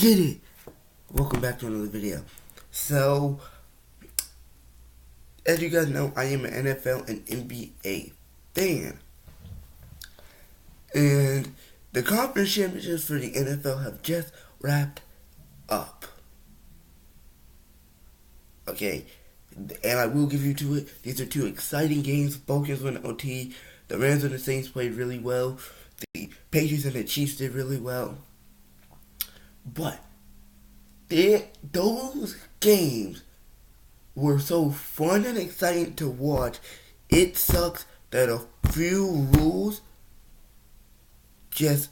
get it? Welcome back to another video. So, as you guys know, I am an NFL and NBA fan. And the conference championships for the NFL have just wrapped up. Okay, and I will give you to it. These are two exciting games. Falcons went OT. The Rams and the Saints played really well. The Patriots and the Chiefs did really well. But those games were so fun and exciting to watch. It sucks that a few rules just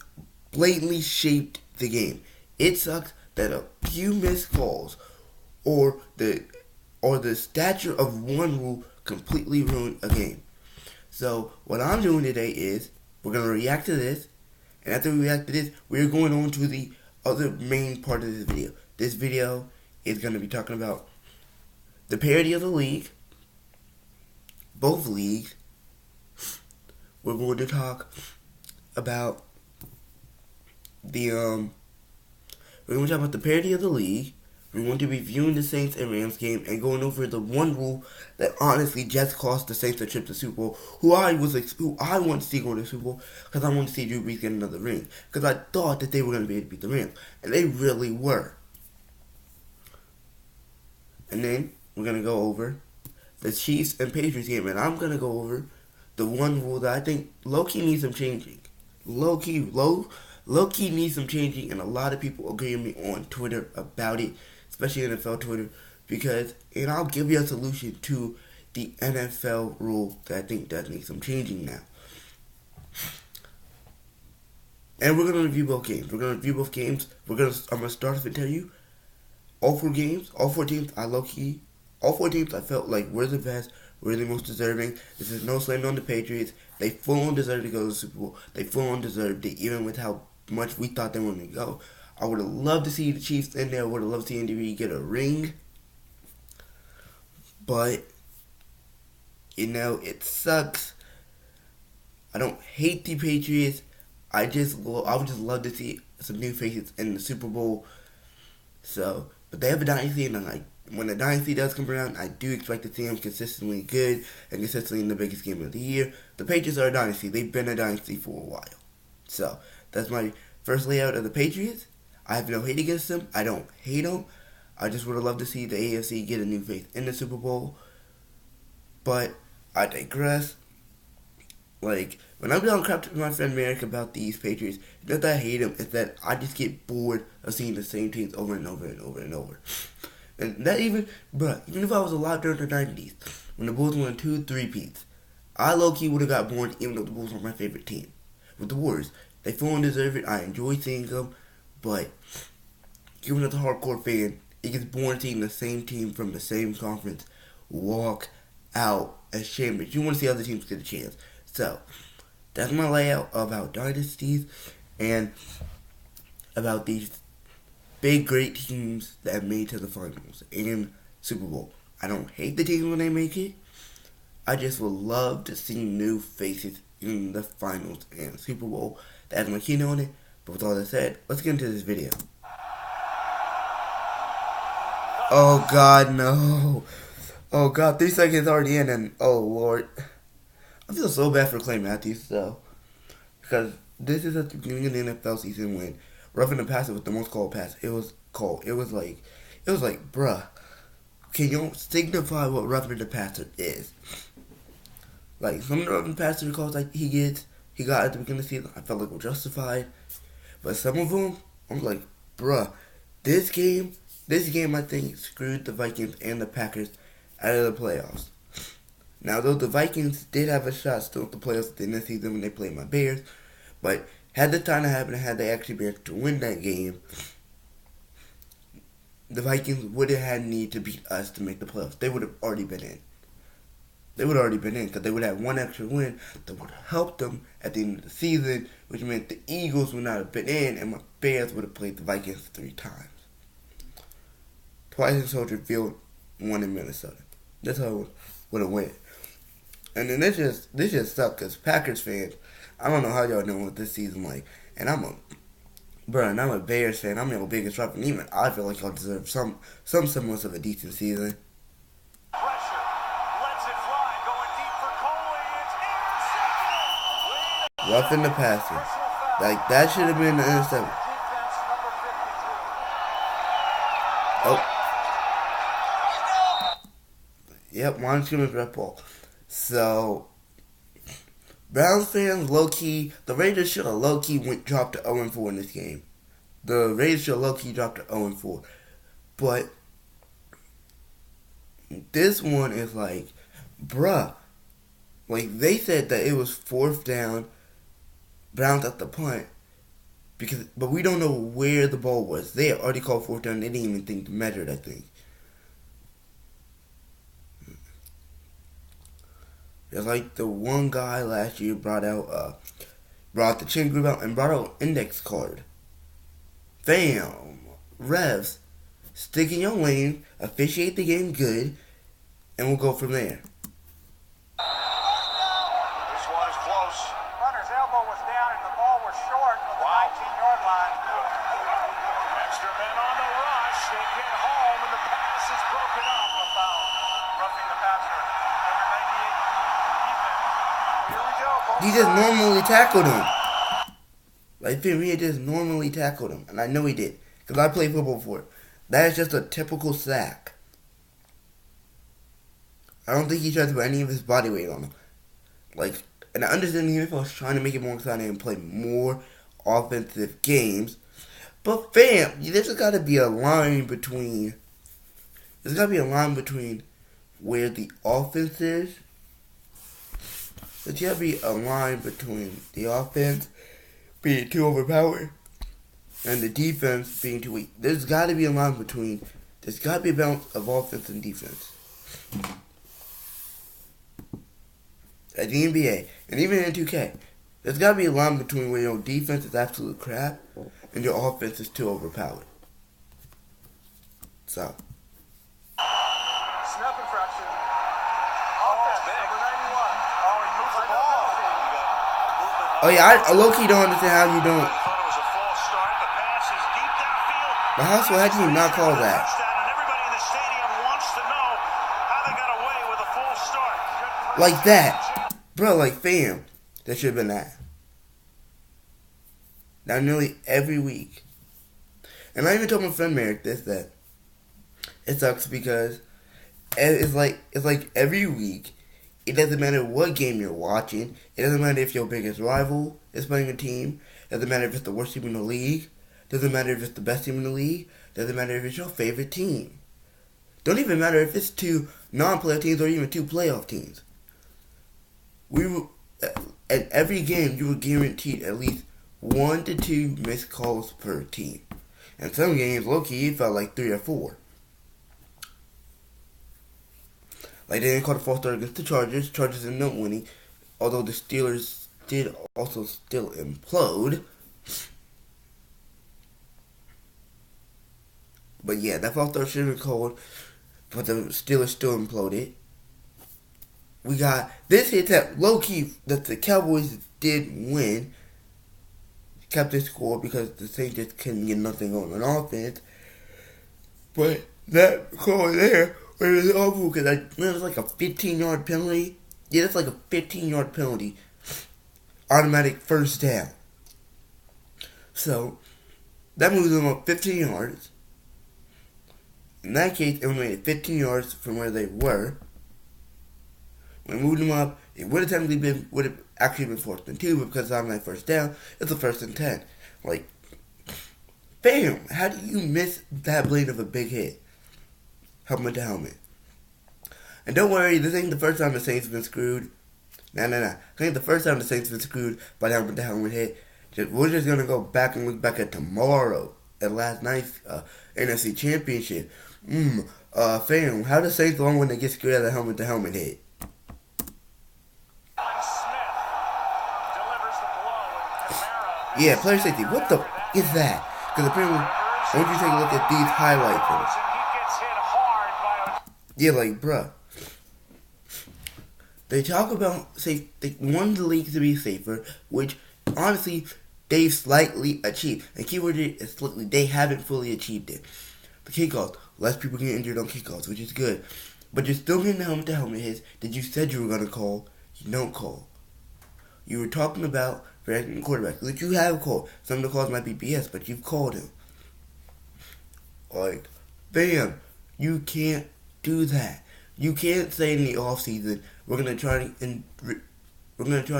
blatantly shaped the game. It sucks that a few missed calls or the stature of one rule completely ruined a game. So what I'm doing today is we're going to react to this, and after we react to this, we're going on to the other main part of this video. This video is going to be talking about the parity of the league, both leagues. We're going to talk about the parity of the league. We're going to be viewing the Saints and Rams game and going over the one rule that honestly just cost the Saints a trip to Super Bowl. Who I want to see go to the Super Bowl because I want to see Drew Brees get another ring. Because I thought that they were going to be able to beat the Rams, and they really were. And then we're going to go over the Chiefs and Patriots game, and I'm going to go over the one rule that I think low-key needs some changing. Low-key needs some changing, and a lot of people agree with me on Twitter about it, especially NFL Twitter, and I'll give you a solution to the NFL rule that I think does need some changing now. And we're going to review both games. I'm going to start off and tell you, all four teams, all four teams I felt like were the best, were the most deserving. This is no slander on the Patriots. They full on deserved to go to the Super Bowl. They full on deserved it, even with how much we thought they were going to go. I would have loved to see the Chiefs in there. I would have loved to see Andy Reid get a ring. But, it sucks. I don't hate the Patriots. I would just love to see some new faces in the Super Bowl. So, but they have a dynasty, and when the dynasty does come around, I do expect to see them consistently good and consistently in the biggest game of the year. The Patriots are a dynasty. They've been a dynasty for a while. So, that's my first layout of the Patriots. I have no hate against them. I don't hate them. I just would have loved to see the AFC get a new face in the Super Bowl. But I digress. When I'm down crap to my friend Merrick about these Patriots, it's not that I hate them, it's that I just get bored of seeing the same teams over and over and over and over. And that even if I was alive during the 90s, when the Bulls won 2 3-peats, I low-key would have got bored even though the Bulls were my favorite team. With the Warriors, they fully deserve it. I enjoy seeing them. But, even as a hardcore fan, it gets boring seeing the same team from the same conference walk out as champions. You want to see other teams get a chance. So, that's my layout about dynasties and about these big, great teams that made to the finals and Super Bowl. I don't hate the teams when they make it. I just would love to see new faces in the finals and Super Bowl. That's my keynote on it. But with all that said, let's get into this video. Oh God, no. Oh God, 3 seconds already in, and oh Lord. I feel so bad for Clay Matthews, though. Because this is at the beginning of the NFL season when roughing the passer was the most called pass. It was called. It was like, bruh, can you signify what roughing the passer is? Some of the roughing the passer calls he got at the beginning of the season, I felt like were justified. But some of them, I'm like, bruh, this game I think screwed the Vikings and the Packers out of the playoffs. Now, though the Vikings did have a shot still at the playoffs at the end of the season when they played my Bears, but had the time to happen, had they actually been able to win that game, the Vikings would have had need to beat us to make the playoffs. They would have already been in. Because they would have one extra win that would have helped them at the end of the season, which meant the Eagles would not have been in, and my Bears would have played the Vikings 3 times. Twice in Soldier Field, 1 in Minnesota. That's how it would have went. And then this just sucked because Packers fans, I don't know how y'all know what this season like, and I'm a Bro, and I'm a Bears fan. I'm your biggest rival. And even I feel like I'll deserve some semblance of a decent season. Pressure. Lets it fly. Going deep for Coley. It's intercepted. Rough in the passer. Like, that should have been the interception. Defense number 52. Oh. Yep, line scrimmage rep ball. So, Browns fans, low-key, the Raiders should have low-key dropped to 0-4 in this game. The Raiders should have low-key dropped to 0-4. But, this one is like, bruh. Like, they said that it was 4th down, Browns at the punt. But we don't know where the ball was. They had already called 4th down. They didn't even think to measure that thing. It's like the one guy last year brought the chin group out and brought out an index card. Fam, refs, stick in your lane, officiate the game good, and we'll go from there. This one is close. Runner's elbow was down and the ball was short of the 19-yard line. Extra men on the rush. They get home and the pass is broken up. A foul. Roughing the passer. Number 98. Here we go. He just normally tackled him. Like, fam, he just normally tackled him. And I know he did. Because I played football before it. That is just a typical sack. I don't think he tried to put any of his body weight on him. Like, and I understand the NFL is trying to make it more exciting and play more offensive games. But fam, there's got to be a line between. There's got to be a line between where the offense is. There's got to be a line between the offense being too overpowered and the defense being too weak. There's got to be a line between. There's got to be a balance of offense and defense. At the NBA, and even in 2K, there's got to be a line between where your defense is absolute crap and your offense is too overpowered. So. Snap infraction. Offense, number 91. Oh, he moves the ball. Oh yeah, I low-key don't understand how you don't. I thought it was a false start. The pass is deep downfield. But how can you not call that? And everybody in the stadium wants to know how they got away with a false start. Like that. Bro, like, fam, that should have been that. Now, nearly every week. And I even told my friend Merrick this, that it sucks because it's like every week, it doesn't matter what game you're watching. It doesn't matter if your biggest rival is playing a team. It doesn't matter if it's the worst team in the league. It doesn't matter if it's the best team in the league. It doesn't matter if it's your favorite team. Don't even matter if it's 2 non-playoff teams or even 2 playoff teams. At every game, you were guaranteed at least 1 to 2 missed calls per team. And some games, low-key, it felt like 3 or 4. Like, they didn't call the false start against the Chargers. Chargers ended up winning, although the Steelers did also still implode. But yeah, that false start should have been called, but the Steelers still imploded. We got this hit that low-key that the Cowboys did win. Kept their score because the Saints just couldn't get nothing on offense. But that call there was awful because it was like a 15-yard penalty. Yeah, that's like a 15-yard penalty. Automatic first down. So, that moves them up 15 yards. In that case, it made it 15 yards from where they were. When we moved them up, it would have actually been 4th and 2, but because I'm my first down, it's a 1st and 10. Like, bam! How do you miss that blade of a big hit? Helmet to helmet. And don't worry, this ain't the first time the Saints have been screwed. Nah. This ain't the first time the Saints have been screwed by the helmet to helmet hit. We're just gonna go back and look back at tomorrow, at last night's NFC Championship. Fam, how the Saints long when they get screwed at a helmet to helmet hit? Yeah, player safety. What the is that? Because apparently, I want you to take a look at these highlights of it. Yeah, like, bruh. They talk about they want the league to be safer, which, honestly, they've slightly achieved. And keyword is slightly. They haven't fully achieved it. The kickoffs, less people get injured on kickoffs, which is good. But you're still hitting the helmet-to-helmet hits that you said you were going to call. You don't call. You were talking about protecting quarterbacks, which you have called. Some of the calls might be BS, but you've called him. Like, bam, you can't do that. You can't say in the offseason, we're going to try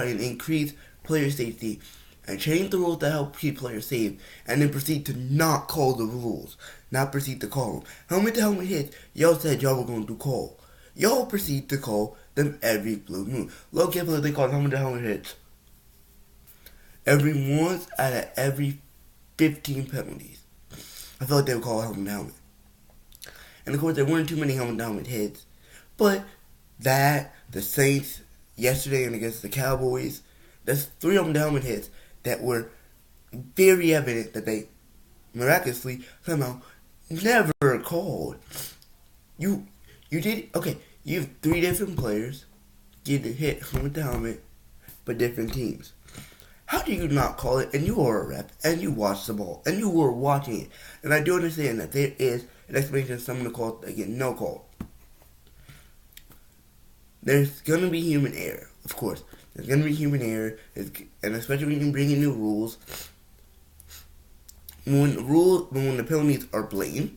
and increase player safety and change the rules to help keep players safe, and then proceed to not call the rules, not proceed to call them. Helmet-to-helmet hits, y'all said y'all were going to call. Y'all proceed to call them every blue moon. Low careful they call helmet-to-helmet hits. Every once out of every 15 penalties. I feel like they would call helmet-to-helmet. And of course, there weren't too many helmet-to-helmet hits, but that, the Saints, yesterday and against the Cowboys, there's 3 helmet-to-helmet hits that were very evident that they miraculously somehow never called. You did, okay, you have 3 different players getting hit helmet to helmet, but different teams. How do you not call it? And you are a rep, and you watch the ball, and you were watching it. And I do understand that there is an explanation of some of the calls that get no call. There's going to be human error, of course. There's going to be human error, and especially when you bring in new rules. When the penalties are blatant,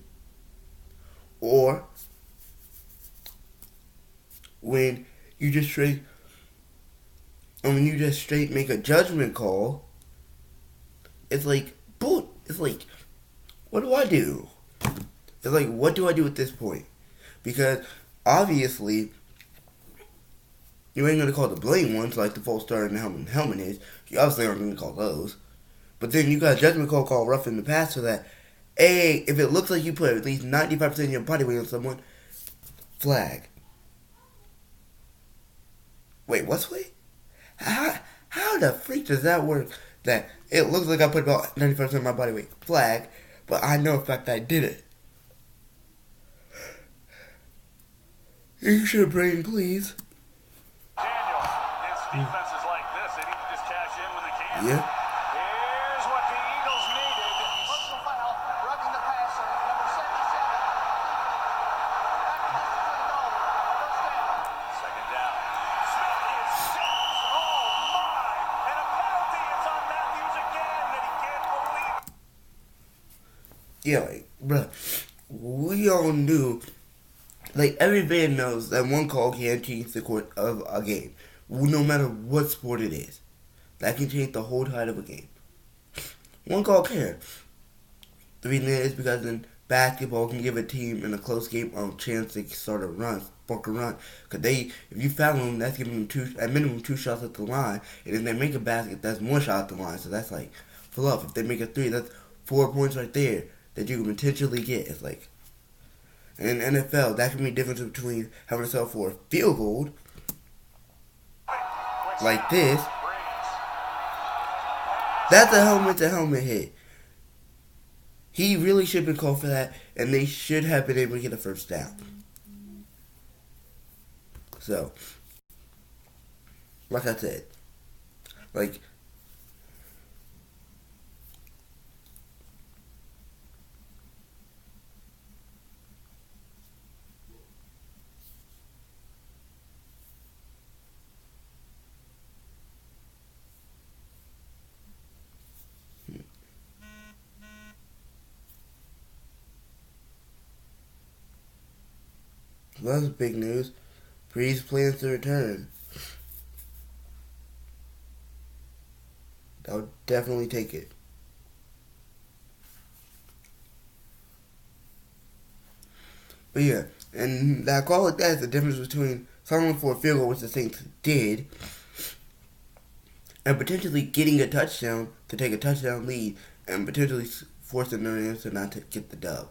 or when you just straight make a judgment call, it's like, what do I do? It's like, what do I do at this point? Because obviously, you ain't going to call the blatant ones like the false start and the helmet is. You obviously aren't going to call those. But then you got a judgment call called rough in the past so that, A, if it looks like you put at least 95% of your body weight on someone, flag. Wait, what's weight? How the freak does that work? That it looks like I put about 95% of my body weight, flag, but I know in fact that I did it. You should brain, please. Defenses like this, they need to just cash in when they can. Yeah. Here's what the Eagles needed. Personal foul, rubbing the passer, number 77. Second down. Smith is sacked. Oh my! And a penalty. It's on Matthews again that he can't believe. Yeah, like, bruh, we all knew, like, every fan knows that one call can change the course of a game. No matter what sport it is. That can change the whole tide of a game. One call can. The reason is because in basketball can give a team in a close game a chance to start a run, spark a run. Because if you foul them, that's giving them at minimum 2 shots at the line. And if they make a basket, that's 1 shot at the line. So that's like fluff. If they make a 3, that's 4 points right there that you can potentially get. It's like, in the NFL, that can be the difference between having to settle for a field goal like this. That's a helmet-to-helmet hit. He really should have been called for that, and they should have been able to get a first down. So, like I said, like, well, that's big news. Breeze plans to return. I would definitely take it. But yeah, and I call it that is the difference between settling for a field goal, which the Saints did, and potentially getting a touchdown to take a touchdown lead, and potentially forcing the Rams to not to get the dub.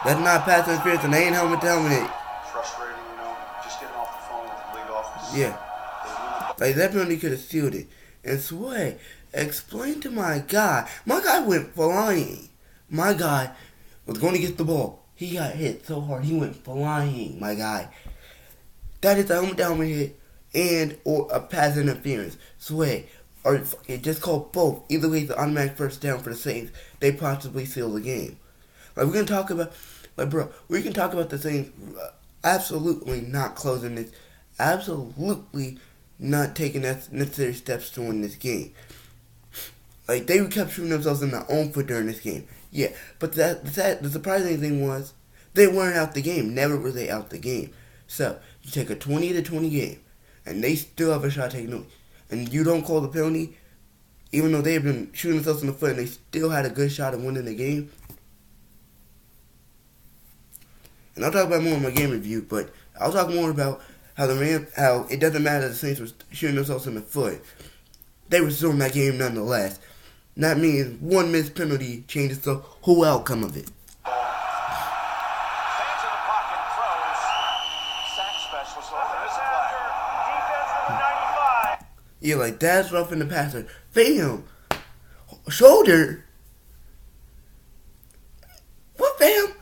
That's not pass interference, and they ain't helmet-to-helmet. Frustrating, just getting off the phone with the league office. Yeah. Like, that penalty could have sealed it. And Sway, explain to my guy. My guy went flying. My guy was going to get the ball. He got hit so hard, he went flying, my guy. That is a helmet-to-helmet hit and or a pass interference. Sway. Or just call both. Either way, it's an automatic first down for the Saints. They possibly seal the game. Like, we're going to talk about, like, bro, we can talk about the Saints absolutely not closing this. Absolutely not taking necessary steps to win this game. Like, they kept shooting themselves in their own foot during this game. Yeah, but the surprising thing was, they weren't out the game. Never were they out the game. So, you take a 20-20 game, and they still have a shot taking it. And you don't call the penalty, even though they have been shooting themselves in the foot and they still had a good shot of winning the game. And I'll talk about more in my game review, but I'll talk more about how how it doesn't matter that the Saints were shooting themselves in the foot. They were still in that game nonetheless. That means one missed penalty changes the whole outcome of it. Stands in the pocket, throws. Sack specialist over this after defense number 95. Yeah, like that's roughing the passer. Bam! Shoulder? What bam?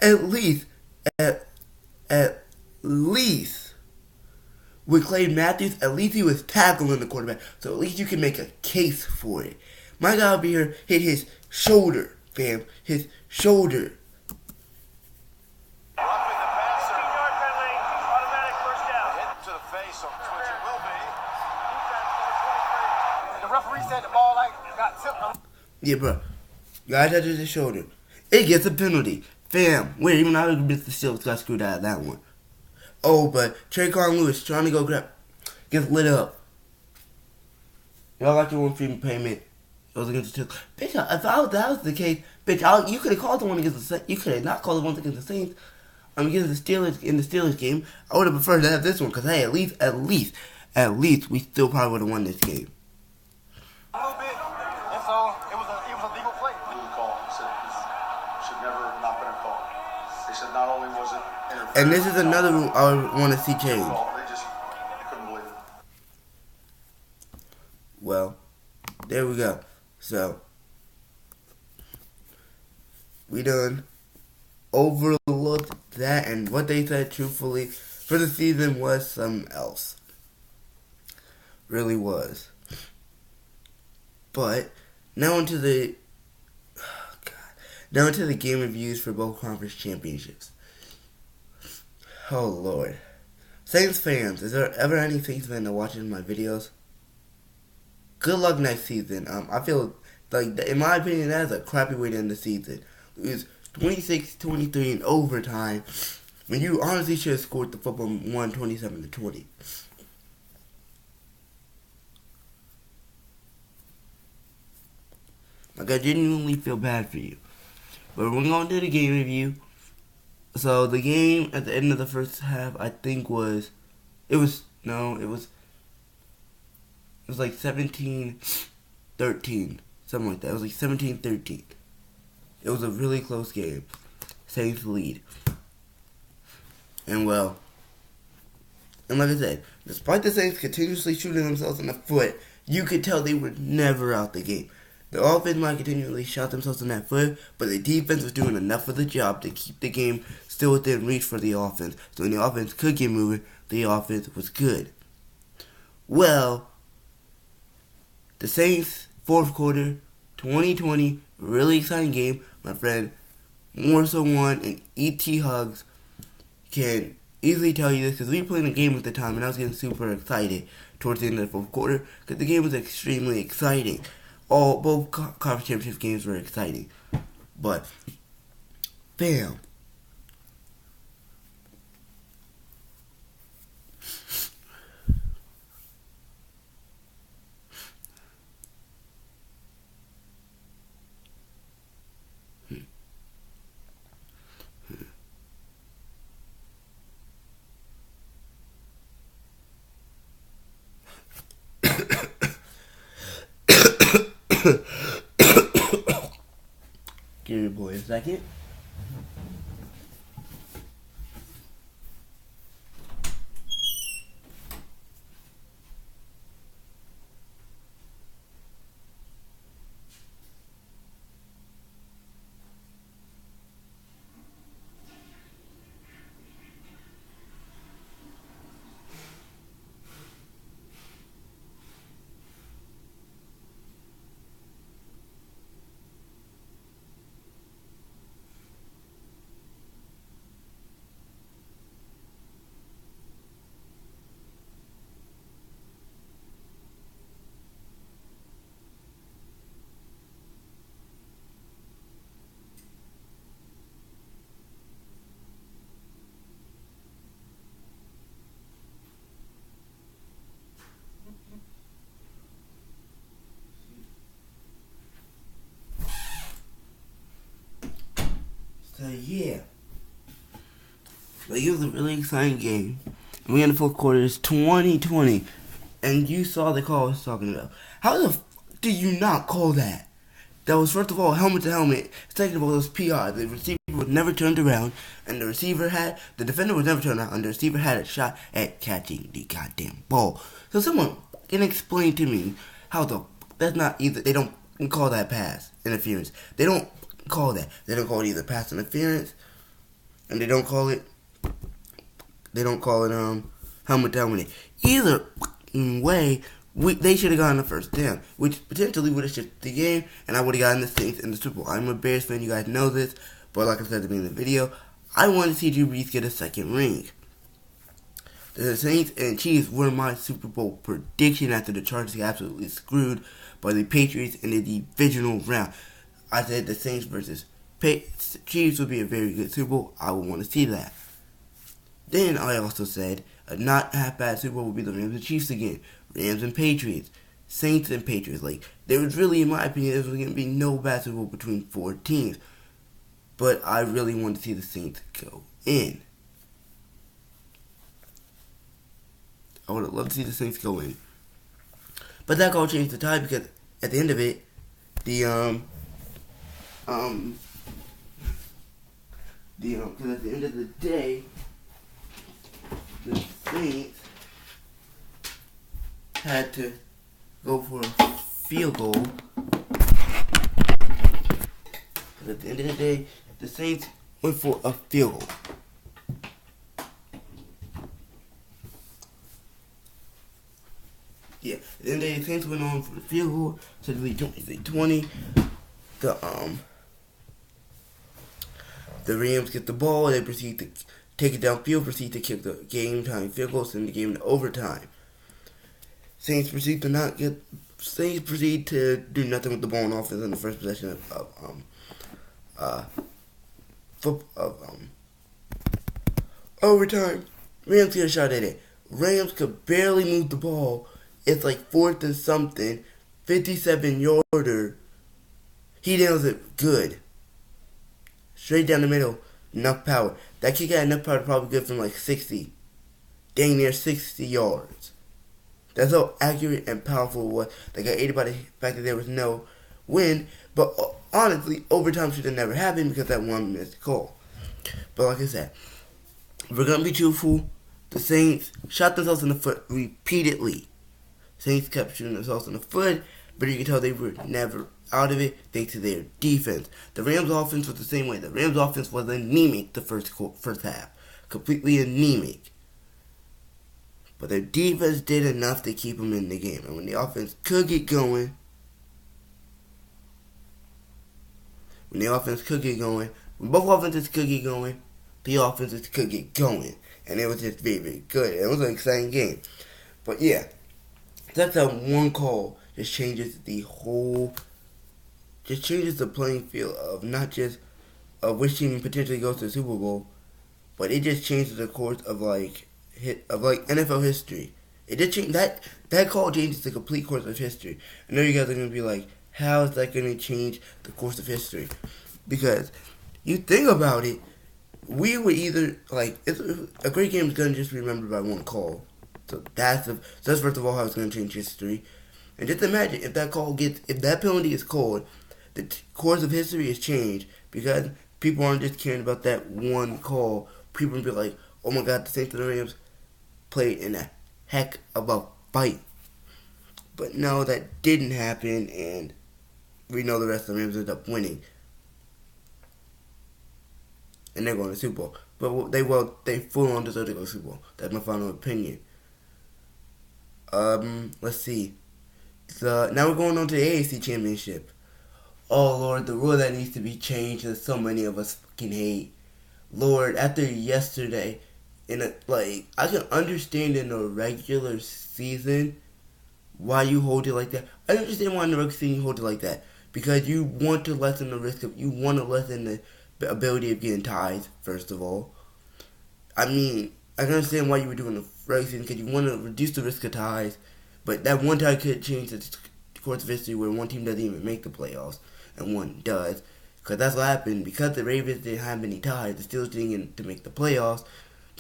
At least with Clay Matthews, at least he was tackling the quarterback. So at least you can make a case for it. My guy over here hit his shoulder, fam. His shoulder. Roughing the passer. 15-yard penalty, automatic first down. Hit to the face of which it will be. The referee said the ball got tipped. Yeah, bro. Guy touches his shoulder. It gets a penalty. Fam. Wait, even I would miss the Steelers got screwed out of that one. Oh, but Trayvon Lewis trying to go gets lit up. Y'all got your one free payment. It was against the Steelers. Bitch, if that was the case, bitch, you could have called the one against the Saints. You could have not called the one against the Saints. Against the Steelers in the Steelers game. I would have preferred to have this one because hey, at least we still probably would have won this game. A little bit, and so it was a legal play. Legal call. He said it should never have not been a call. They said not only was it interference, And this is another rule I would want to see change. they just couldn't believe it. Well, there we go. So, we done overlooked that, and what they said truthfully for the season was something else. Really was. But, now into the game reviews for both conference championships. Oh Lord. Saints fans, is there ever any Saints fan that watches my videos? Good luck next season. I feel like, in my opinion, that is a crappy way to end the season. Lose 26-23 in overtime when you honestly should have scored the football and won 27-20. Like, I genuinely feel bad for you. But we're going to do the game review. So, the game at the end of the first half, I think was like 17-13. Something like that. It was like 17-13. It was a really close game. Saints lead. And well, and like I said, despite the Saints continuously shooting themselves in the foot, you could tell they were never out the game. The offense might continually shot themselves in that foot, but the defense was doing enough of the job to keep the game still within reach for the offense. So when the offense could get moving, the offense was good. Well, the Saints, fourth quarter, 2020, really exciting game. My friend Morso won, and E.T. Hugs can easily tell you this because we were playing a game at the time, and I was getting super excited towards the end of the fourth quarter because the game was extremely exciting. Both conference championship games were exciting, but bam. Give your boy a second. Like, it was a really exciting game. And we in the fourth quarter. It's 2020. And you saw the call I was talking about. How the do you not call that? That was, first of all, helmet to helmet. Second of all, it was PI. The receiver was never turned around. And the defender was never turned around. And the receiver had a shot at catching the goddamn ball. So someone can explain to me how that's not either, they don't call that pass interference. They don't call that. They don't call it either pass interference. And they don't call it helmet to helmet. Either way, they should have gotten the first down, which potentially would have shifted the game, and I would have gotten the Saints in the Super Bowl. I'm a Bears fan, you guys know this, but like I said at the beginning of the video, I want to see Drew Brees get a second ring. The Saints and Chiefs were my Super Bowl prediction after the Chargers got absolutely screwed by the Patriots in the divisional round. I said the Saints versus Chiefs would be a very good Super Bowl. I would want to see that. Then I also said a not half bad Super Bowl would be the Rams and Chiefs again. Rams and Patriots. Saints and Patriots. Like, there was really, in my opinion, there was going to be no bad Super Bowl between four teams. But I really wanted to see the Saints go in. I would have loved to see the Saints go in. But that call changed the tide because at the end of it, because at the end of the day, the Saints had to go for a field goal. But at the end of the day, the Saints went for a field goal. Yeah, at the end of the day, the Saints went on for the field goal to the lead 20. The Rams get the ball. They proceed to take it downfield, proceed to kick the game-time field goal, send the game to overtime. Saints proceed to do nothing with the ball on offense in the first possession of overtime. Rams get a shot at it. Rams could barely move the ball. It's like 4th and something, 57-yarder. He nails it good. Straight down the middle, enough power. That kick had enough power to probably get from like 60. Dang near 60 yards. That's how accurate and powerful it was. They got aided by the fact that there was no win. But honestly, overtime should have never happened because that one missed call. But like I said, if we're going to be truthful, the Saints shot themselves in the foot repeatedly. Saints kept shooting themselves in the foot, but you can tell they were never out of it thanks to their defense. The Rams' offense was the same way. The Rams' offense was anemic the first half. Completely anemic. But their defense did enough to keep them in the game. And when the offense could get going, when both offenses could get going, the offenses could get going. And it was just very, very good. It was an exciting game. But yeah, that's how one call just changes the playing field of not just of which team potentially goes to the Super Bowl, but it just changes the course of NFL history. It did change that call changes the complete course of history. I know you guys are gonna be like, how is that gonna change the course of history? Because you think about it, we would either a great game is gonna just be remembered by one call. So that's first of all how it's gonna change history. And just imagine if that penalty is called, the course of history is changed because people aren't just caring about that one call. People will be like, oh my God, the Saints and the Rams played in a heck of a fight. But no, that didn't happen, and we know the rest of the Rams ended up winning. And they're going to the Super Bowl. But they full on deserve to go to the Super Bowl. That's my final opinion. Let's see. Now we're going on to the AFC Championship. Oh Lord, the rule that needs to be changed that so many of us fucking hate. Lord, after yesterday, I can understand in a regular season why you hold it like that. I understand why in the regular season you hold it like that. Because you want to lessen the risk you want to lessen the ability of getting ties, first of all. I mean, I can understand why you were doing the regular season because you want to reduce the risk of ties. But that one tie could change the course of history where one team doesn't even make the playoffs and one does. Because that's what happened. Because the Ravens didn't have any ties, the Steelers didn't get to make the playoffs.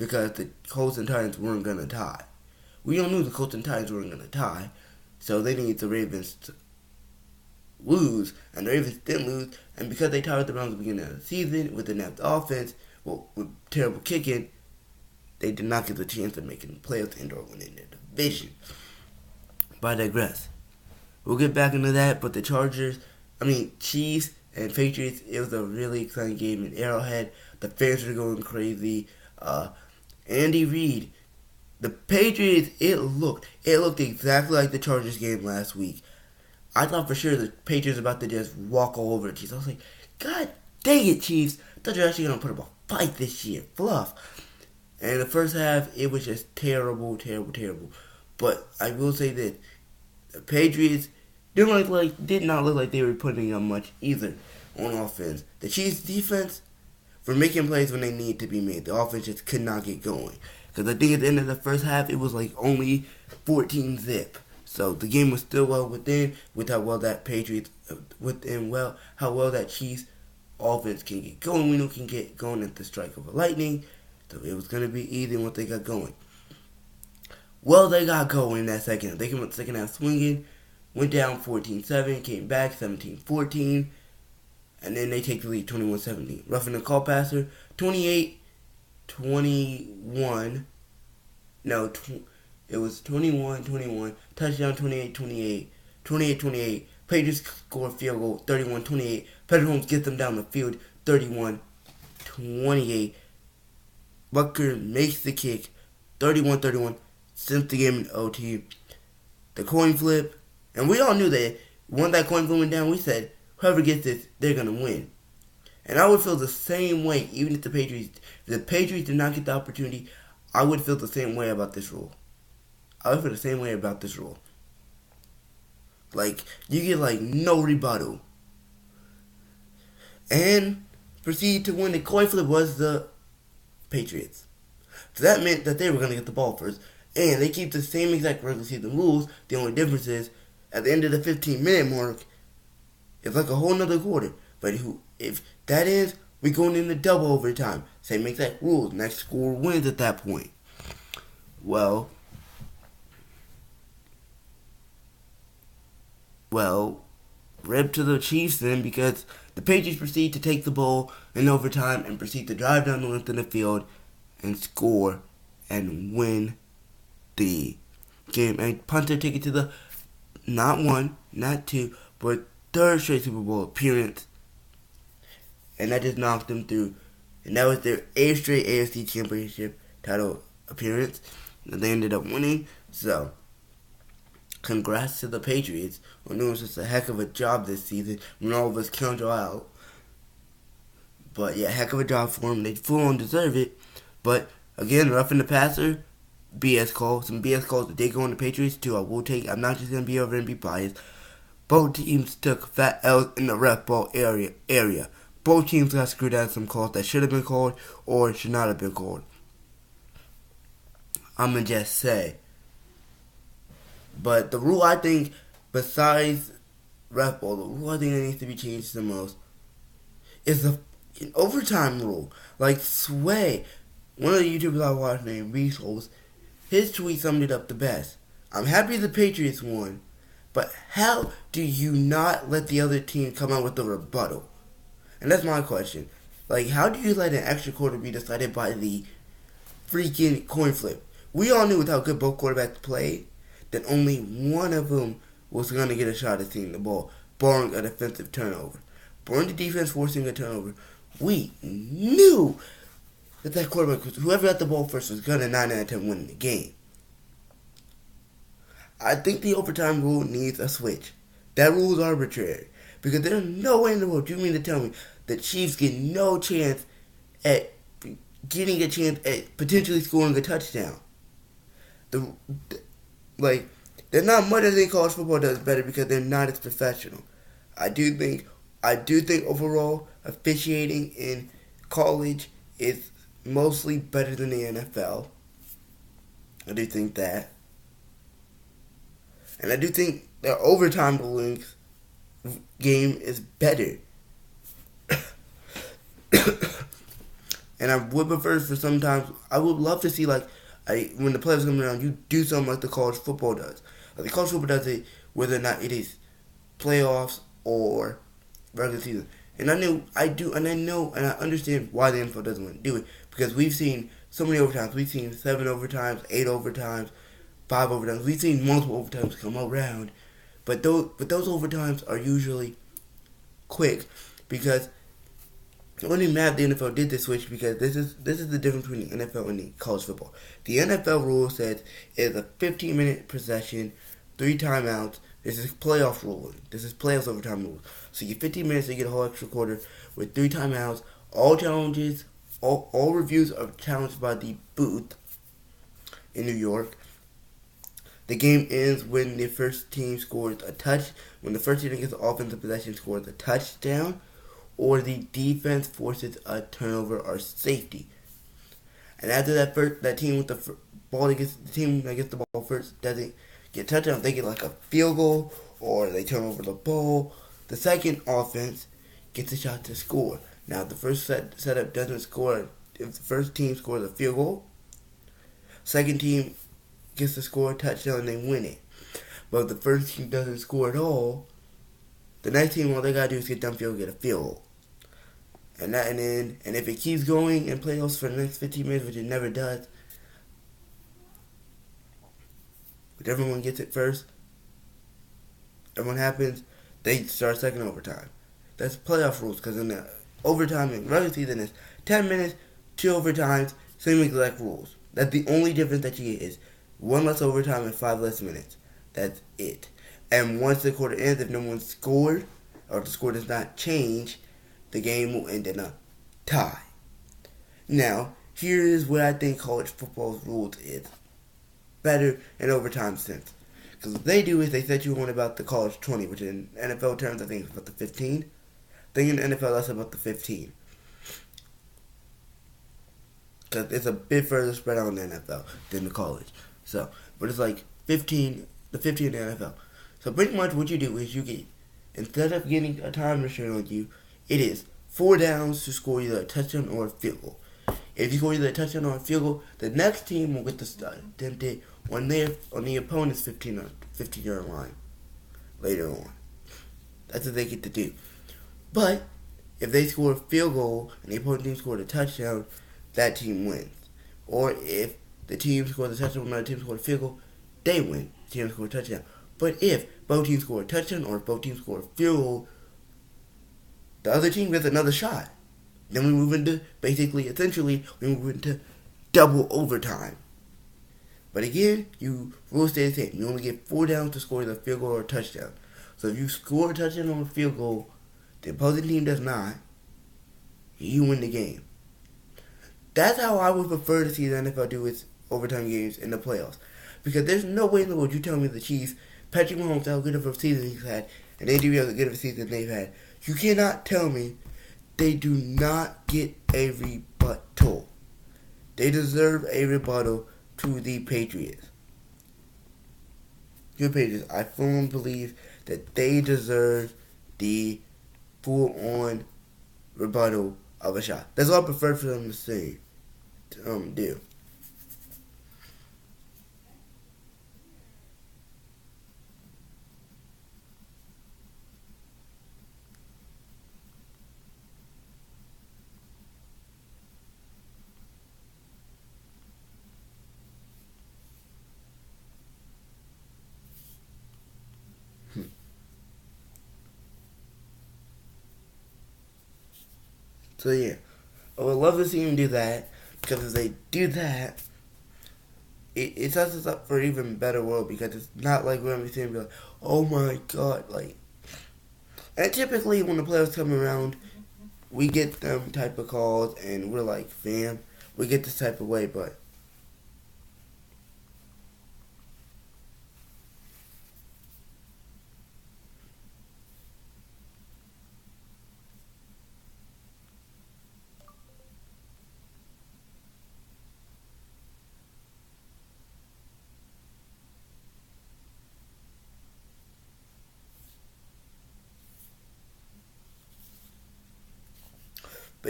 because the Colts and Titans weren't going to tie. We all knew the Colts and Titans weren't going to tie, so they needed the Ravens to lose, and the Ravens didn't lose, and because they tied with the Browns at the beginning of the season with inept offense, with terrible kicking, they did not get the chance of making the playoffs and or winning their division. But I digress. We'll get back into that, but the Chiefs and Patriots, it was a really exciting game in Arrowhead. The fans were going crazy. Andy Reid, the Patriots, it looked exactly like the Chargers game last week. I thought for sure the Patriots were about to just walk all over the Chiefs. I was like, God dang it, Chiefs. I thought you were actually going to put up a fight this year. Fluff. And in the first half, it was just terrible. But I will say that the Patriots did not look like they were putting up much either on offense. The Chiefs' defense were making plays when they needed to be made. The offense just could not get going. Because I think at the end of the first half, it was like only 14-zip. So the game was still well within, with how well that Patriots, how well that Chiefs offense can get going. We know can get going at the strike of a lightning. So it was going to be easy once they got going. Well, they got going in that second half. They came up the second half swinging, went down 14-7, came back 17-14, and then they take the lead 21-17. Roughing the call passer, 28-21. No, it was 21-21. Touchdown 28-28. 28-28. Patriots score field goal 31-28. Patrick Mahomes gets them down the field 31-28. Butker makes the kick 31-31. Since the game in OT. The coin flip. And we all knew that once that coin flip went down, we said, whoever gets this, they're going to win. And I would feel the same way, even if the Patriots did not get the opportunity, I would feel the same way about this rule. Like, you get, no rebuttal. And proceed to win. The coin flip was the Patriots. So that meant that they were going to get the ball first. And they keep the same exact regular season rules. The only difference is, at the end of the 15-minute mark, it's like a whole nother quarter. But if that is, we're going into double overtime. Same exact rules. Next score wins at that point. Well, rip to the Chiefs then, because the Patriots proceed to take the ball in overtime and proceed to drive down the length of the field and score and win the game and punt their ticket to the not one, not two, but third straight Super Bowl appearance. And that just knocked them through. And that was their 8th straight AFC Championship title appearance. And they ended up winning. So, congrats to the Patriots on doing just a heck of a job this season when all of us counter out. But yeah, heck of a job for them. They full on deserve it. But again, roughing the passer, BS call. Some BS calls that they go on the Patriots too. I will take. I'm not just gonna be over and be biased. Both teams took fat L's in the ref ball area. Both teams got screwed out of some calls that should have been called or should not have been called. I'm gonna just say. But the rule I think, besides ref ball, the rule I think that needs to be changed the most is the overtime rule. Like Sway, one of the YouTubers I watch named Resource, his tweet summed it up the best. I'm happy the Patriots won, but how do you not let the other team come out with a rebuttal? And that's my question. Like, how do you let an extra quarter be decided by the freaking coin flip? We all knew with how good both quarterbacks played that only one of them was going to get a shot at seeing the ball, barring a defensive turnover. Barring the defense forcing a turnover, we knew that quarterback, whoever got the ball first, was going to 9 out of 10 win the game. I think the overtime rule needs a switch. That rule is arbitrary. Because there's no way in the world you mean to tell me the Chiefs get no chance at getting a chance at potentially scoring a touchdown. There's not much I think college football does better because they're not as professional. I do think overall officiating in college is mostly better than the NFL. I do think that. And I do think their overtime rulings game is better. And I would prefer for sometimes, I would love to see, like, when the playoffs come around, you do something like the college football does. Like the college football does it, whether or not it is playoffs or regular season. And I know, and I understand why the NFL doesn't want to do it. Because we've seen so many overtimes. We've seen 7 overtimes, 8 overtimes, 5 overtimes. We've seen multiple overtimes come around. But those overtimes are usually quick because it only mad the NFL did this switch because this is the difference between the NFL and the college football. The NFL rule says it's a 15-minute possession, 3 timeouts. This is playoff rule. This is playoffs overtime rule. So you get 15 minutes, you get a whole extra quarter with 3 timeouts. All challenges, all reviews are challenged by the booth in New York. The game ends when the first team scores a touch. When the first team against the offensive possession scores a touchdown, or the defense forces a turnover or safety. And after that team with the ball that gets the team that gets the ball first doesn't get touchdown, they get like a field goal or they turn over the ball. The second offense gets a shot to score. Now, if the first setup doesn't score, if the first team scores a field goal, second team gets to score a touchdown and they win it. But if the first team doesn't score at all, the next team, all they gotta do is get downfield and get a field goal. And if it keeps going in playoffs for the next 15 minutes, which it never does, whichever one gets it first, everyone happens, they start second overtime. That's playoff rules, because in the overtime in regular season is 10 minutes, 2 overtimes, same exact rules. That's the only difference that you get is 1 less overtime and 5 less minutes. That's it. And once the quarter ends, if no one scored, or the score does not change, the game will end in a tie. Now, here is what I think college football's rules is better in overtime sense. Because what they do is they set you one about the college 20, which in NFL terms I think is about the 15. I think in the NFL that's about the 15. Because it's a bit further spread out in the NFL than the college. So, but it's like 15, the 15 in the NFL. So pretty much what you do is you get, instead of getting a time restraint on you, it is 4 downs to score either a touchdown or a field goal. If you score either a touchdown or a field goal, the next team will get to attempt it on the opponent's 15-yard line later on. That's what they get to do. But if they score a field goal and the opponent team scored a touchdown, that team wins. Or if the team scores a touchdown and another team scores a field goal, they win. The team scores a touchdown. But if both teams score a touchdown or if both teams score a field goal, the other team gets another shot. Then we move into, essentially, we move into double overtime. But again, rules stay the same. You only get 4 downs to score either a field goal or a touchdown. So if you score a touchdown or a field goal, the opposing team does not, you win the game. That's how I would prefer to see the NFL do its overtime games in the playoffs. Because there's no way in the world you tell me the Chiefs, Patrick Mahomes, how good of a season he's had, and they do have a good of a season they've had. You cannot tell me they do not get a rebuttal. They deserve a rebuttal to the Patriots. Your Patriots, I firmly believe that they deserve the full-on rebuttal of a shot. That's all I prefer for them to say, do. So yeah, I would love to see them do that, because if they do that, it sets us up for an even better world, because it's not like we're going to be saying, like, oh my god, like, and typically when the playoffs come around, we get them type of calls, and we're like, fam, we get this type of way, but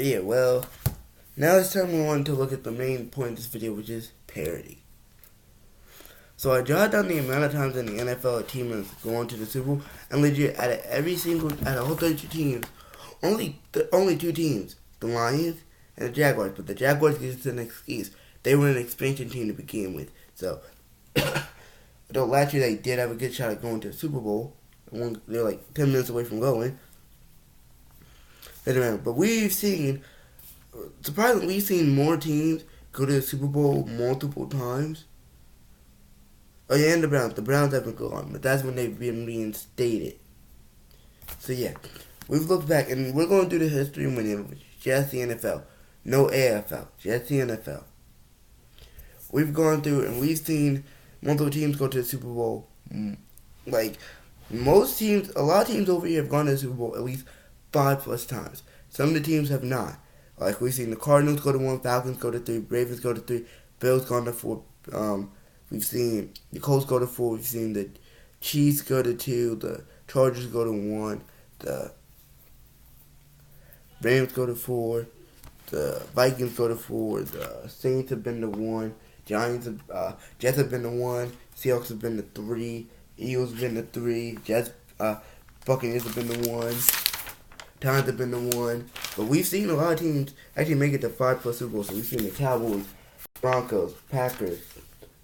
yeah, well, Now it's time we want to look at the main point of this video, which is parity. So I jotted down the amount of times in the NFL a team has gone to the Super Bowl, and legit out of all 32 teams, only two teams, the Lions and the Jaguars. But the Jaguars gives an excuse. They were an expansion team to begin with. So though last year they did have a good shot at going to the Super Bowl. They're like 10 minutes away from going. But surprisingly, we've seen more teams go to the Super Bowl multiple times. Oh yeah, and the Browns. The Browns haven't gone, but that's when they've been reinstated. So yeah, we've looked back, and we're going to do the history and winning, just the NFL. No AFL, just the NFL. We've gone through, and we've seen multiple teams go to the Super Bowl. Like, most teams, a lot of teams over here have gone to the Super Bowl at least 5+ times. Some of the teams have not. Like, we've seen the Cardinals go to 1, Falcons go to 3, Ravens go to 3, Bills gone to 4, we've seen the Colts go to 4. We've seen the Chiefs go to 2. The Chargers go to 1. The Rams go to 4. The Vikings go to 4. The Saints have been to 1. Jets have been to 1. Seahawks have been to 3. Eagles have been to 3. Buccaneers have been to 1. Titans have been to 1. But we've seen a lot of teams actually make it to 5+ Super Bowls. So we've seen the Cowboys, Broncos, Packers,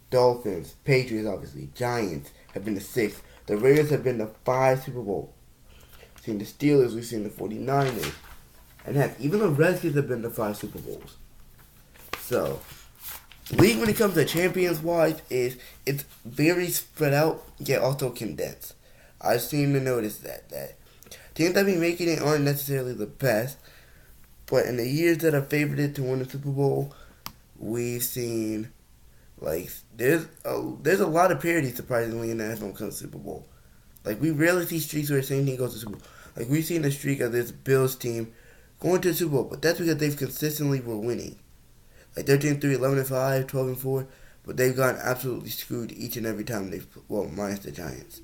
Dolphins, Patriots, obviously, Giants have been to 6. The Raiders have been to 5 Super Bowls. We've seen the Steelers, we've seen the 49ers. And heck, even the Redskins have been to 5 Super Bowls. So, the league when it comes to champions-wise it's very spread out, yet also condensed. I seem to notice that teams that be making it aren't necessarily the best, but in the years that are favored to win the Super Bowl, we've seen like there's a lot of parity surprisingly in the NFL when it comes to Super Bowl. Like we rarely see streaks where the same team goes to Super Bowl. Like we've seen the streak of this Bills team going to the Super Bowl, but that's because they've consistently were winning. Like 13-3, 11-5, 12-4, but they've gotten absolutely screwed each and every time minus the Giants.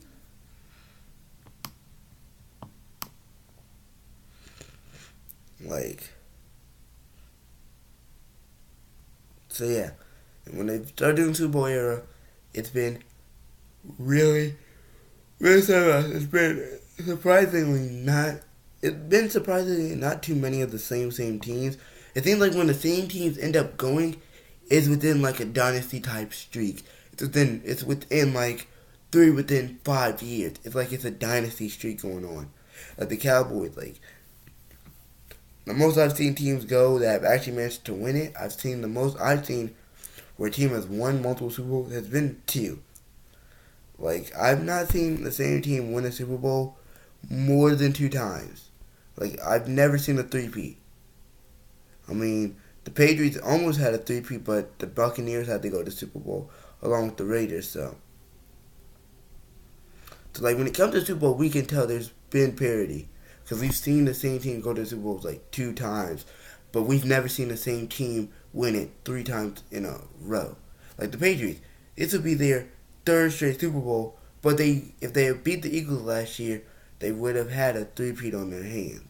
So yeah, and when they started doing Super Bowl era, it's been really sad. It's been surprisingly not too many of the same teams. It seems like when the same teams end up going, it's within like a dynasty type streak. It's within like 3 within 5 years. It's like it's a dynasty streak going on. Like the Cowboys, like the most I've seen teams go that have actually managed to win it. The most I've seen where a team has won multiple Super Bowls has been 2. Like I've not seen the same team win a Super Bowl more than 2 times. Like I've never seen a 3-peat. I mean, the Patriots almost had a 3-peat, but the Buccaneers had to go to the Super Bowl along with the Raiders. So like when it comes to the Super Bowl, we can tell there's been parity because we've seen the same team go to the Super Bowl like 2 times, but we've never seen the same team win it 3 times in a row. Like the Patriots, this would be their 3rd straight Super Bowl, but if they had beat the Eagles last year, they would have had a 3-peat on their hands.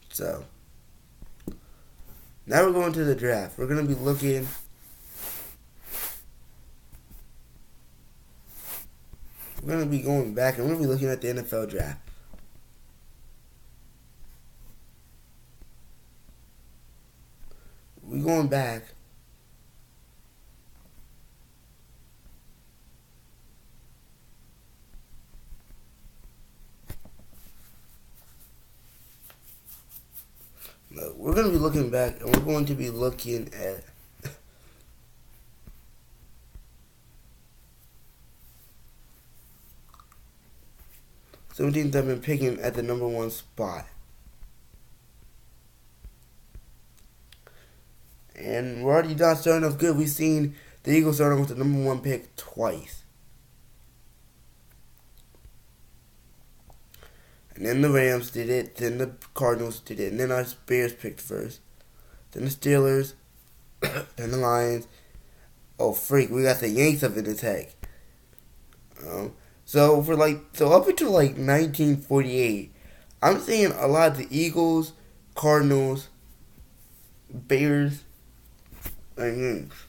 So, now we're going to the draft. We're going to be looking We're going to be going back and we're going to be looking at the NFL draft. We're going back. We're going to be looking back and we're going to be looking at some teams that have been picking at the number 1 spot. And we're already not starting off good. We've seen the Eagles starting with the number 1 pick twice. And then the Rams did it. Then the Cardinals did it. And then our Bears picked first. Then the Steelers. Then the Lions. Oh, freak. We got the Yanks up in the tag. So up until 1948, I'm seeing a lot of the Eagles, Cardinals, Bears, and Yanks.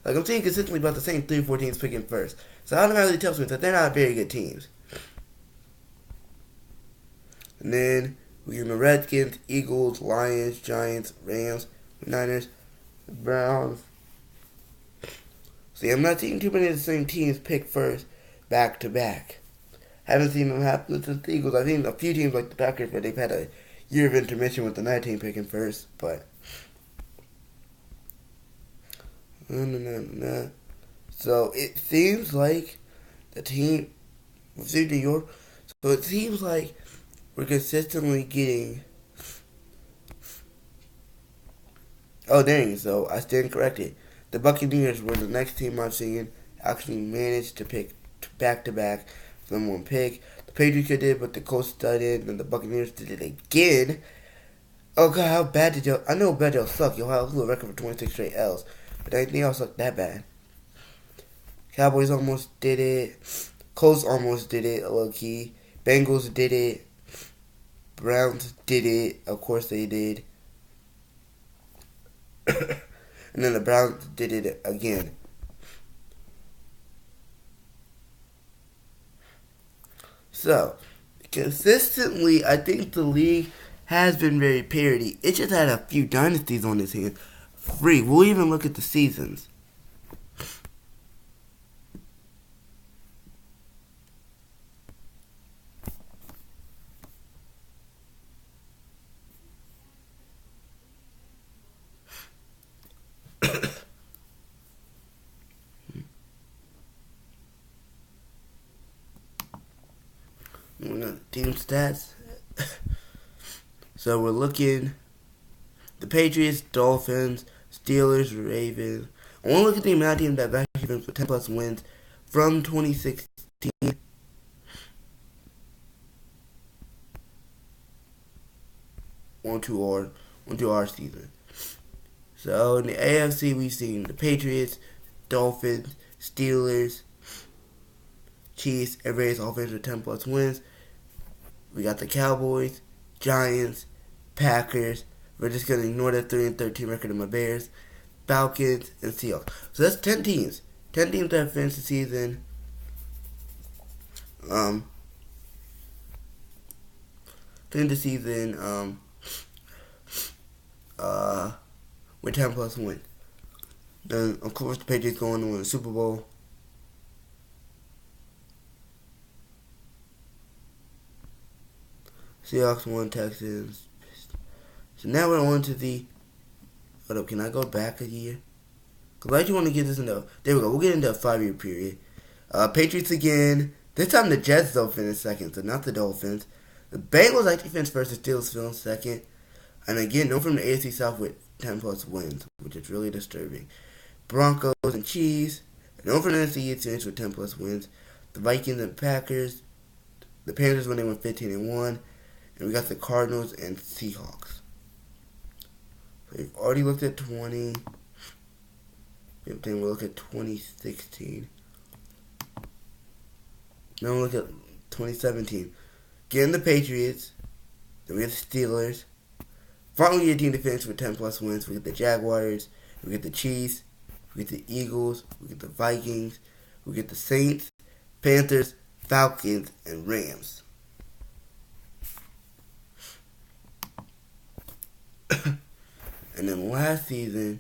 Like, I'm seeing consistently about the same 3 or 4 teams picking first. So automatically tells me that they're not very good teams. And then we have the Redskins, Eagles, Lions, Giants, Rams, Niners, Browns. See, I'm not seeing too many of the same teams pick first back to back. Haven't seen them happen with the Eagles. I've seen a few teams like the Packers, but they've had a year of intermission with the night team picking first. But so it seems like the team with New York. So it seems like we're consistently getting. Oh dang! So I stand corrected. The Buccaneers were the next team I'm seeing actually managed to pick back to back number one pick. The Patriots did, but the Colts did, and the Buccaneers did it again. Oh god, how bad did y'all? I know bad y'all suck. Y'all have a record for 26 straight L's, but I didn't think y'all suck that bad. Cowboys almost did it. Colts almost did it, low key. Bengals did it. Browns did it. Of course they did. And then the Browns did it again. So, consistently, I think the league has been very parity. It just had a few dynasties on its hands. Free. We'll even look at the seasons. Team stats. So we're looking the Patriots, Dolphins, Steelers, Ravens. I want to look at the amount of teams that have actually been 10 plus wins from 2016 onto our season. So in the AFC, we've seen the Patriots, Dolphins, Steelers, Chiefs, and Rays offense with 10 plus wins. We got the Cowboys, Giants, Packers. We're just going to ignore that 3-13 record of my Bears, Falcons, and Seahawks. So that's 10 teams. 10 teams that have finished the season. Finished the season with 10 plus wins. Then, of course, the Patriots going to win the Super Bowl. Seahawks won, Texans. So now we're on to the. Hold up, can I go back a year? Because I actually want to get this into. There we go. We'll get into a 5-year period. Patriots again. This time the Jets though finished second, so not the Dolphins. The Bengals actually finished first. The Steelers finished second. And again, no from the AFC South with 10 plus wins, which is really disturbing. Broncos and Chiefs. No from the NFC East finished with 10 plus wins. The Vikings and Packers. The Panthers when they went 15-1. And we got the Cardinals and Seahawks. So we've already looked at 20. Then we'll look at 2016. Now we'll look at 2017. Again, the Patriots. Then we get the Steelers. Finally, we get a team to finish with 10 plus wins. We get the Jaguars. We get the Chiefs. We get the Eagles. We get the Vikings. We get the Saints, Panthers, Falcons, and Rams. And then last season,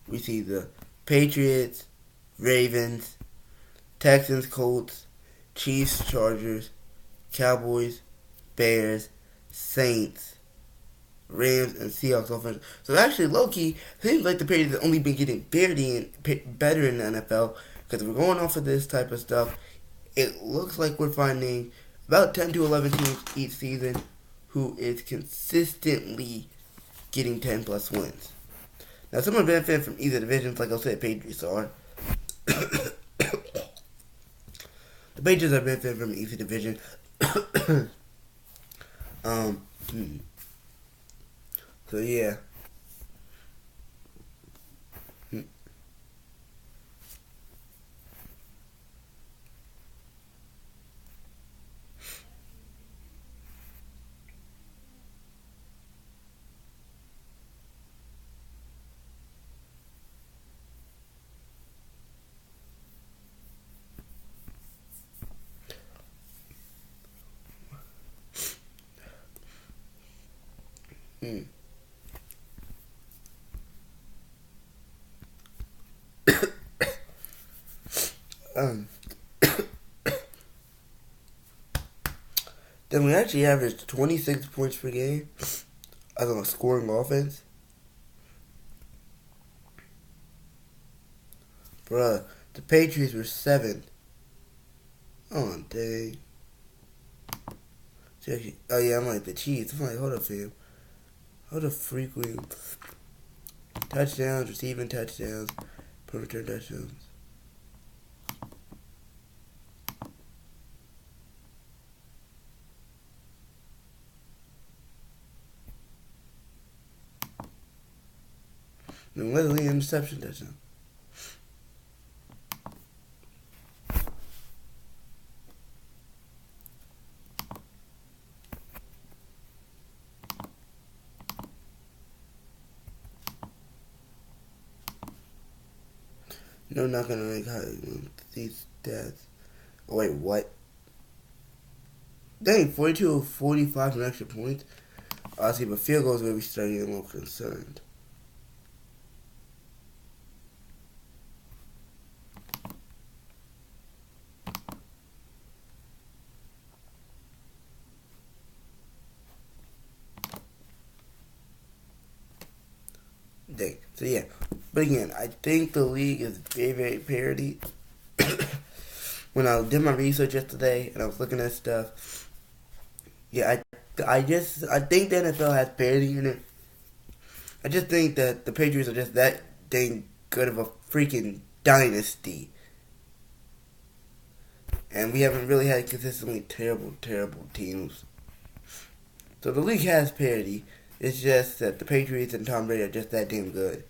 we see the Patriots, Ravens, Texans, Colts, Chiefs, Chargers, Cowboys, Bears, Saints, Rams, and Seahawks offense. So actually, low-key, seems like the Patriots have only been getting better in the NFL. Because if we're going off of this type of stuff, it looks like we're finding about 10 to 11 teams each season who is consistently getting 10 plus wins. Now, some are benefit from either divisions, like I said, Patriots are. The Patriots are benefiting from each division. So yeah. Um, then we actually averaged 26 points per game as a scoring offense. Bruh, the Patriots were 7th. Oh, dang. Oh, yeah, I'm like the Chiefs. I'm like, hold up, fam. Hold up, frequent touchdowns, receiving touchdowns, per return touchdowns. And literally interception touchdown. No, not gonna make these stats. Oh, wait, what? Dang, 42 of 45 from extra points. Honestly, but field goals where we start getting a little concerned. Dang. So yeah, but again, I think the league is very, very parity. When I did my research yesterday and I was looking at stuff, yeah, I think the NFL has parity in it. I just think that the Patriots are just that dang good of a freaking dynasty, and we haven't really had consistently terrible teams. So the league has parity. It's just that the Patriots and Tom Brady are just that damn good.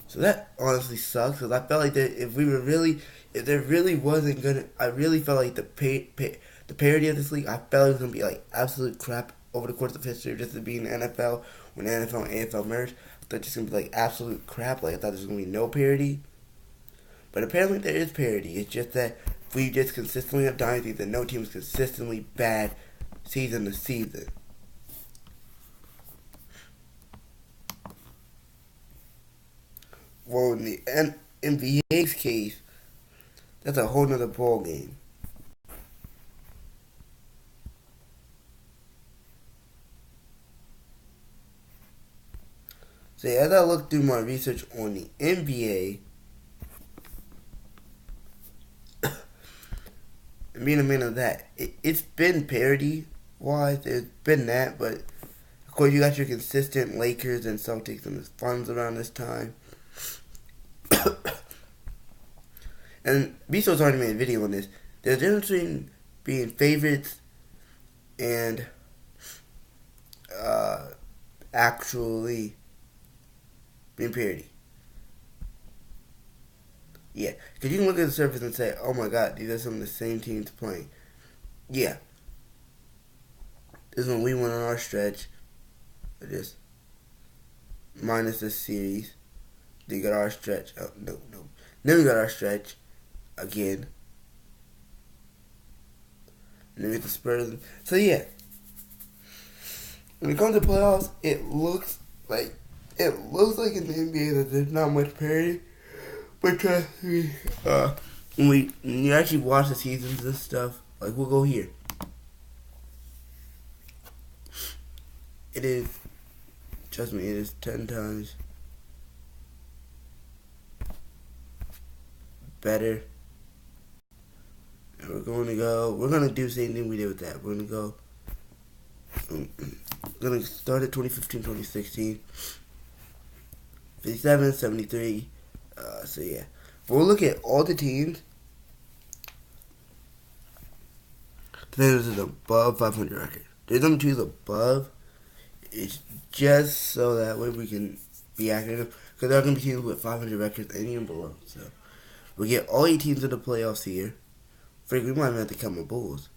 So that honestly sucks because I felt like that if there really wasn't gonna, I really felt like the parity of this league, I felt it was gonna be like absolute crap over the course of history, just to be in the NFL when the NFL and AFL merged. I thought it was just gonna be like absolute crap. Like I thought there was gonna be no parity, but apparently there is parity. It's just that if we just consistently have dynasties, then no team is consistently bad season to season. Well, in the NBA's case, that's a whole nother ball game. So as I look through my research on the NBA, and being a man of that, it's been parity wise. It's been that, but of course you got your consistent Lakers and Celtics and the finals around this time. And Bezos already made a video on this. There's a difference between being favorites and actually being parity. Yeah, because you can look at the surface and say, oh my god, these are some of the same teams playing. Yeah. This is when we went on our stretch. Just minus this series. Then we got our stretch. Oh, no. Then we got our stretch again. And then we get the Spurs. So yeah. When it comes to playoffs, it looks like in the NBA that there's not much parity. But trust me, when you actually watch the seasons and stuff, like we'll go here. It is, trust me, it is 10 times better. And we're going to do the same thing we did with that. We're going to start at 2015, 2016. 57, 73. So yeah. We'll look at all the teams. There's an above 500 record. There's them choose above. It's just so that way we can be accurate. Because there are going to be teams with 500 records and even below. So we get all 8 teams in the playoffs here. Freak, we might even have to count my Bulls.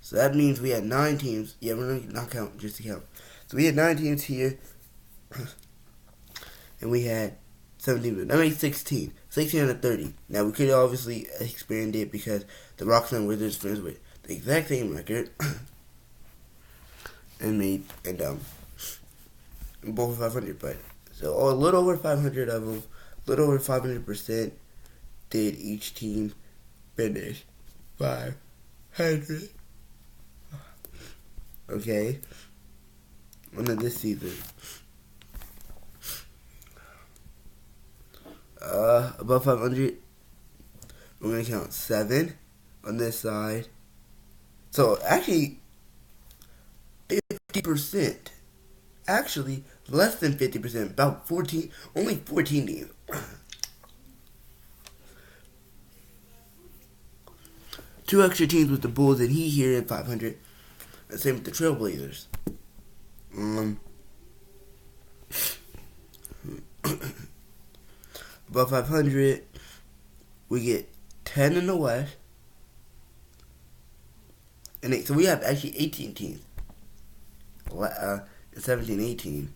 So that means we had 9 teams. Yeah, we're going to not count, just to count. So we had 9 teams here. And we had 17. That makes 16. 16 out of 30. Now, we could obviously expand it because the Rockets and Wizards friends with the exact same record. And both 500, but so a little over 500 of them, a little over 500% did each team finish 500. Okay, and then this season, above 500, we're gonna count 7 on this side. So actually, 50%. Actually, less than 50%. About 14. Only 14 teams. 2 extra teams with the Bulls and Heat here at 500. And same with the Trailblazers. Above 500, we get 10 in the West. And so we have actually 18 teams. 17, 18.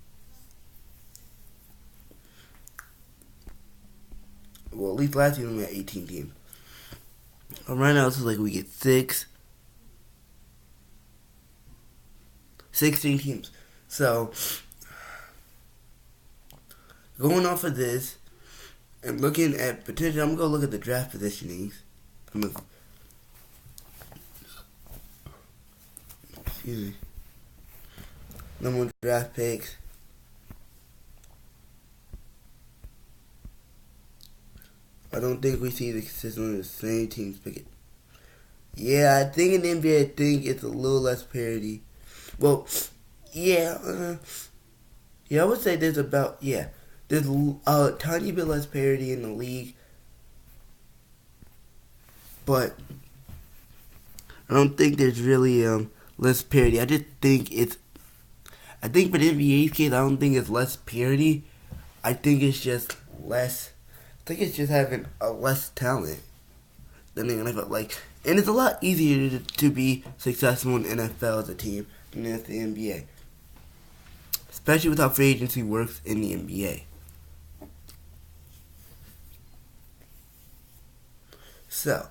Well, at least last season we had 18 teams. Right now, it's like we get 16 teams. So, going off of this and looking at potential, I'm going to look at the draft positionings. Excuse me. Number 1 draft picks. I don't think we see the consistently the same teams pick it. Yeah, I think in the NBA, I think it's a little less parity. Well, yeah, I would say there's a tiny bit less parity in the league, but I don't think there's really less parity. I just think I think for the NBA's case, I don't think it's less parity. I think it's just less. I think it's just having a less talent than the NFL. And it's a lot easier to be successful in NFL as a team than in the NBA, especially with how free agency works in the NBA. So,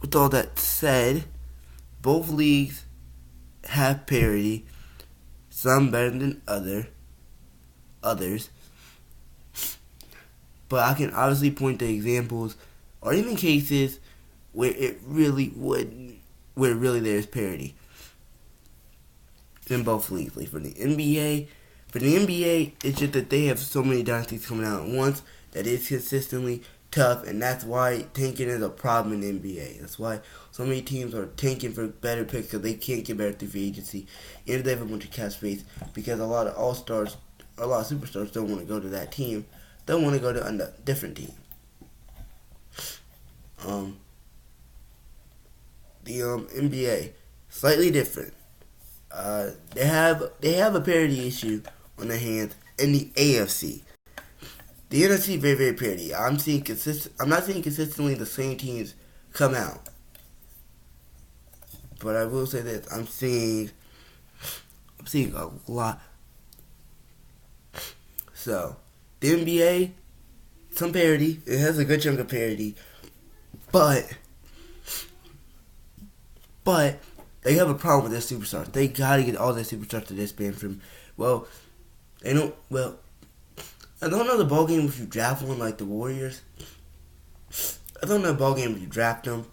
with all that said, both leagues have parity. Some better than others. But I can obviously point to examples or even cases where really there's parity in both leagues. Like for the NBA, it's just that they have so many dynasties coming out at once that it's consistently tough, and that's why tanking is a problem in the NBA. That's why so many teams are tanking for better picks because they can't get better through free agency, and they have a bunch of cap space because a lot of all-stars, a lot of superstars don't want to go to that team. They want to go to a different team. The NBA, slightly different. They have a parity issue on their hands in the AFC. The NFC very, very parity. I'm not seeing consistently the same teams come out, but I will say this: I'm seeing a lot. So the NBA, some parity. It has a good chunk of parity, but they have a problem with their superstars. They gotta get all their superstars to disband from. I don't know the ball game if you draft one like the Warriors. I don't know the ball game if you draft them,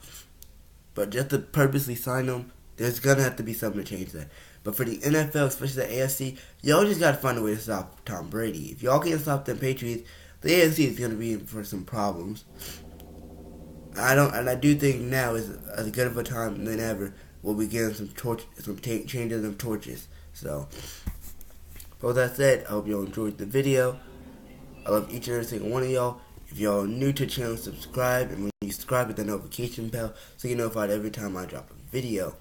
but just to purposely sign them, there's gonna have to be something to change that. But for the NFL, especially the AFC, y'all just gotta find a way to stop Tom Brady. If y'all can't stop the Patriots, the AFC is gonna be in for some problems. I do think now is as good of a time than ever. We'll be getting some changes of torches. So, with that said, I hope y'all enjoyed the video. I love each and every single one of y'all. If y'all are new to the channel, subscribe, and when you subscribe, hit the notification bell so you get notified every time I drop a video.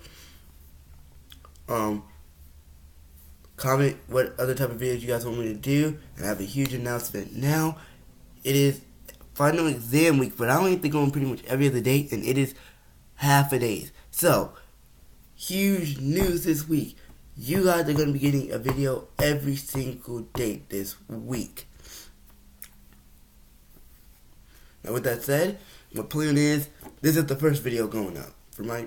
Comment what other type of videos you guys want me to do, and I have a huge announcement now. It is final exam week, but I only think on pretty much every other day, and it is half a day. So, huge news this week. You guys are going to be getting a video every single day this week. Now, with that said, my plan is, this is the first video going up. For my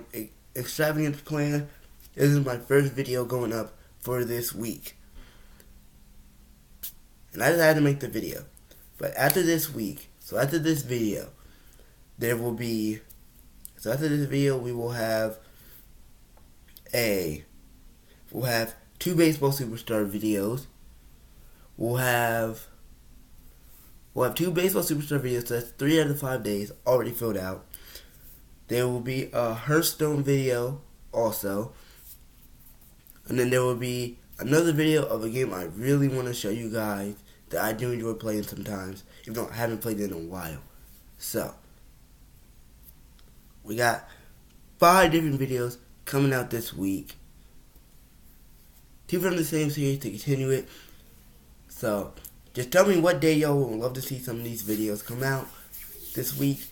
extravagant plan, this is my first video going up for this week. and I decided to make the video. But after this week, so after this video, there will be, so after this video, we will have we'll have 2 baseball superstar videos. We'll have 2 baseball superstar videos, so that's 3 out of the 5 days already filled out. There will be a Hearthstone video also. And then there will be another video of a game I really want to show you guys that I do enjoy playing sometimes, even though I haven't played it in a while. So, we got 5 different videos coming out this week. 2 from the same series to continue it. So, just tell me what day y'all would love to see some of these videos come out this week.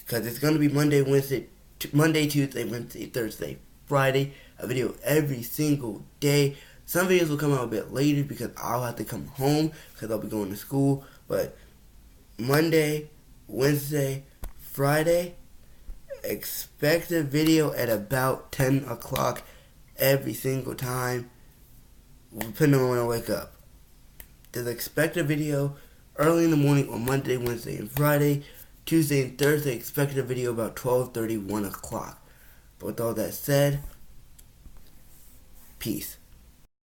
Because it's going to be Monday, Tuesday, Wednesday, Thursday, Friday. A video every single day. Some videos will come out a bit later because I'll have to come home because I'll be going to school. But Monday, Wednesday, Friday, expect a video at about 10 o'clock every single time, depending on when I wake up. Just expect a video early in the morning on Monday, Wednesday, and Friday. Tuesday and Thursday, expect a video about 12:30, 1 o'clock. But with all that said, peace.